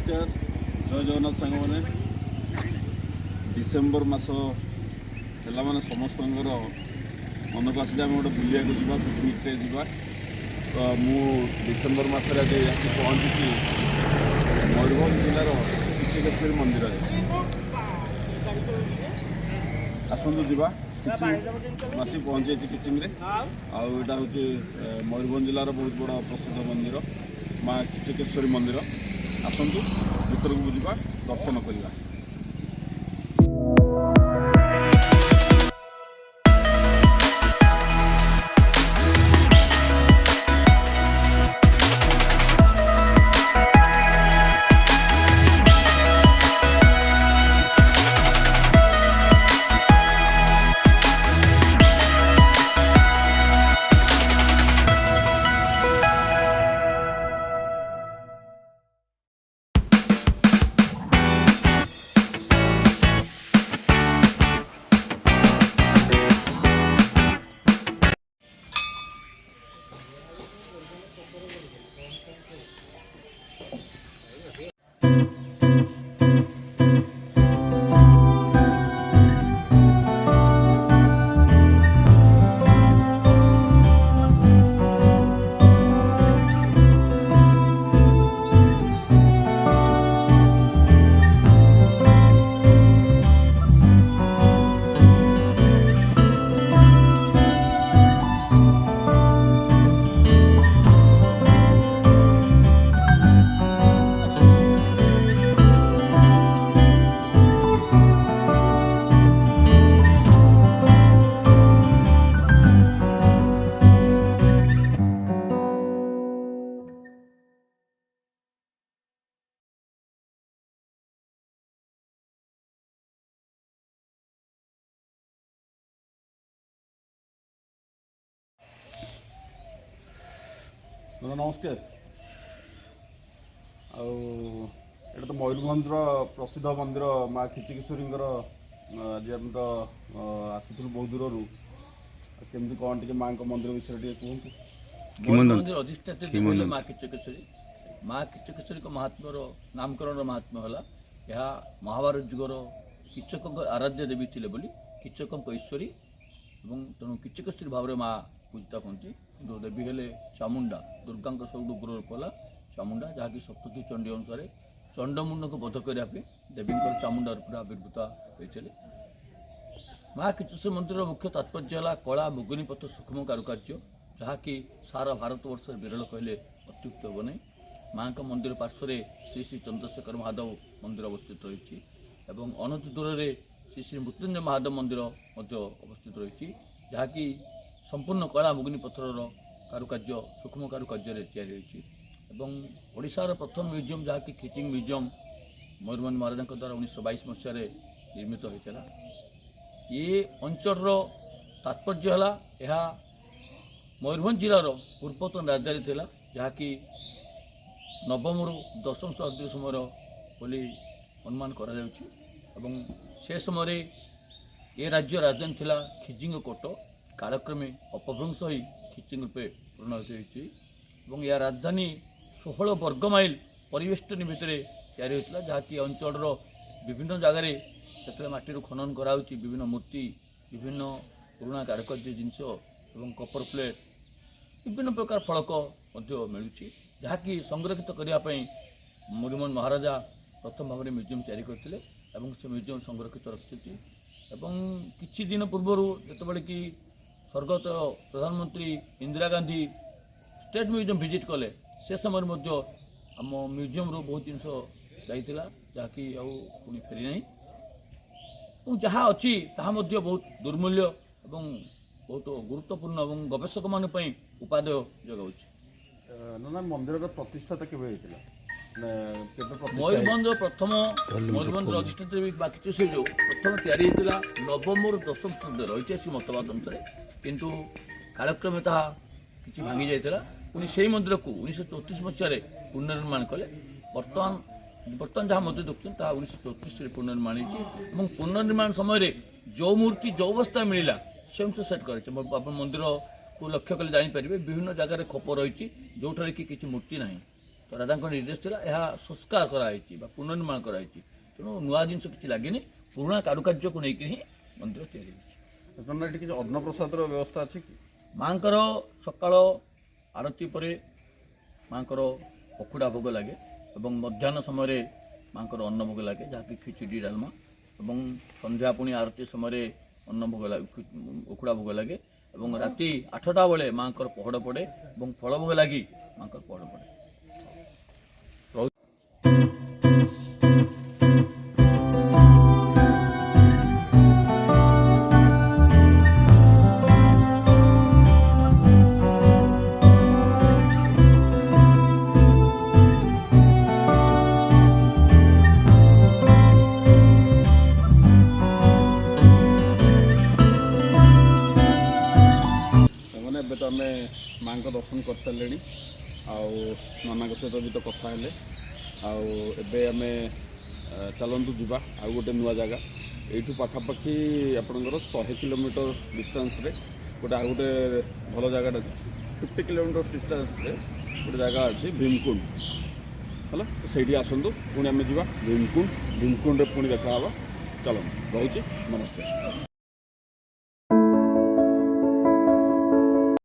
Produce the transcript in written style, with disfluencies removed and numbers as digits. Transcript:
नमस्कार जय जगन्नाथ सांग मैंने डिसेम्बर मस है मैंने समस्त मन को आस गोटे बुलिया जा पिकनिक जावा तो मु डिसेम्बर मसरे आज आसी पहुँची मयूरभंज जिलार किचकेश्वरी मंदिर आसतु जावा आसी पहुँची किचिंग आईटा हूँ मयूरभंज जिलार बहुत बड़ा प्रसिद्ध मंदिर माँ किचकेश्वरी मंदिर आसतु भर को जा दर्शन करवा। नमस्कार आटा तो मयूरभंज प्रसिद्ध मंदिर माँ किचकेश्वरी आज आम तो आसी बहुत दूर केमती कौन टे माँ मंदिर विषय कहूँ मंदिर अधिष्ठात्री माँ किचकेश्वरी। माँ किचकेश्वरी महात्म्यर नामकरण महात्म्य है यह महाभारत जुगर किचक आराध्य देवी थे बोली किचक ईश्वरी तेणु किचकेश्वरी भाव में माँ पूजिता कहते जो देवी हेले चामुंडा दुर्गा सब उग्र रूप है चामुंडा जहाँकि सप्तती चंडी अनुसार चंडमुंड को बध करने देवी चामुंडा रूप आविर्भूत होते। माँ किचकेश्वरी मंदिर मुख्य तात्पर्य है कला मुगुनीपथ सूक्ष्म कारुकार्य जहाँकि सारा भारत वर्ष विरल कहले अत्युक्त हे नहीं। माँ का मंदिर पार्श्व श्री श्री चंद्रशेखर महादेव मंदिर अवस्थित रही अनति दूर से श्री श्री मृत्युंजय महादेव मंदिर अवस्थित रही जहाँकि संपूर्ण कला मुगुनी पत्थर कारुकार्य सूक्ष्म कारुकार्य ओडिशार प्रथम म्यूजियम जहाँकि खिचिंग म्यूजियम मयूरभंज महाराजा द्वारा 1922 मसीह निर्मित होता। ये अंचल तात्पर्य है यह मयूरभंज जिलार पूर्वतन राजधानी थिला जहाँकि नवम रु दशम शताब्दी समय बोली अनुमान करा से समय ये राज्य राजधानी थिला खिजिंगकोट कालक्रमे अपभ्रंश हो खिचिंग रूपे परिणत होती यह राजधानी 16 वर्ग माइल परिवेष्टन भितर या जहाँकि अंचल विभिन्न जगार से माटी खनन करा विभिन्न मूर्ति विभिन्न पुराणा कारुकार्य जिनस कपर प्लेट विभिन्न प्रकार फलक मिलूँ जहाँकि संरक्षित करने मयूरभंज महाराजा प्रथम भाव में म्यूजियम तैयारी करते से म्यूजियम संरक्षित रखिंट किछि दिन पूर्व जो कि स्वर्गत प्रधानमंत्री Indira Gandhi state museum visit कले से समय आम म्यूजियम रू बहुत जिनस जाइला जहाँकि आनी फेरी ना जहाँ अच्छी बहुत दुर्मूल्य और बहुत गुरुत्वपूर्ण और गवेषक मान उपादेय जगह। मंदिर प्रतिष्ठाता केवे मयूरभंज प्रथम मयूरभंज अधिष्ठात्री किचकेश्वरी जो प्रथम तैयारी होता नवम रु दशम शताब्दी ऐतिहासिक मतवाद अनुसार किंतु कालक्रमे ताहा किछि भांगी जाइतिला पुणी से मंदिर को 1934 मसीह पुनर्निर्माण कले बर्तमान जहाँ मंदिर देखुं 1934 पुनर्निर्माण होती पुनर्निर्माण समय जो मूर्ति जो अवस्था मिलला से अनुसार सेट कर मंदिर को लक्ष्य कले जापर विभिन्न जगह खोप रही जो कि मूर्ति ना ତ ରାଜାଙ୍କ ନିର୍ଦ୍ଦେଶ ଥିଲା ଏହା ସଂସ୍କାର କରାଯାଇଛି ବା ପୁନର୍ନିର୍ମାଣ କରାଯାଇଛି। ତେଣୁ ନୂଆ ଜିନିଷ କିଛି ଲାଗିନି, ପୁରୁଣା କାରୁକାର୍ଯ୍ୟକୁ ନେଇକି ହିଁ ମନ୍ଦିର ତିଆରି ହୋଇଛି। ବର୍ତ୍ତମାନ ଏଠି କିଛି ଅନ୍ନପ୍ରସାଦର ବ୍ୟବସ୍ଥା ଅଛି କି? ମାଙ୍କର ସକାଳ ଆରତି ପରେ ମାଙ୍କର ପକୁଡ଼ା ଭୋଗ ଲାଗେ ଏବଂ ମଧ୍ୟାହ୍ନ ସମୟରେ ମାଙ୍କର ଅନ୍ନ ଭୋଗ ଲାଗେ, ଯାହାକି ଖିଚୁଡ଼ି ଡାଲମା, ଏବଂ ସନ୍ଧ୍ୟା ପୁଣି ଆରତି ସମୟରେ ଅନ୍ନ ଭୋଗ ଲାଗେ, ଉଖୁଡ଼ା ଭୋଗ ଲାଗେ, ଏବଂ ରାତି 8ଟା ବେଳେ ମାଙ୍କର ପହଡ଼ ପଡ଼େ ଏବଂ ଫଳ ଭୋଗ ଲାଗି ମାଙ୍କର ପହଡ଼ ପଡ଼େ। ଏବେ ତ ଆମେ ମାଙ୍କ ଦର୍ଶନ କରିସାରିଲେଣି, ଆଉ ନନାଙ୍କ ସହିତ ବି ତ କଥା ହେଲେ, ଆଉ ଏବେ ଆମେ ଚାଲନ୍ତୁ ଯିବା ଆଉ ଗୋଟେ ନୂଆ ଜାଗା। ଏଇଠୁ ପାଖାପାଖି ଆପଣଙ୍କର 100 କିଲୋମିଟର ଡିଷ୍ଟାନ୍ସରେ ଗୋଟେ ଆଉ ଗୋଟେ ଭଲ ଜାଗାଟା ଅଛି। 50 କିଲୋମିଟର ଡିଷ୍ଟାନ୍ସରେ ଗୋଟେ ଜାଗା ଅଛି ଭୀମକୁଣ୍ଡ, ହେଲା। ସେଇଠି ଆସନ୍ତୁ, ପୁଣି ଆମେ ଯିବା ଭୀମକୁଣ୍ଡରେ ପୁଣି ଦେଖା ହେବା। ଚାଲନ୍ତୁ, ରହୁଛି, ନମସ୍କାର।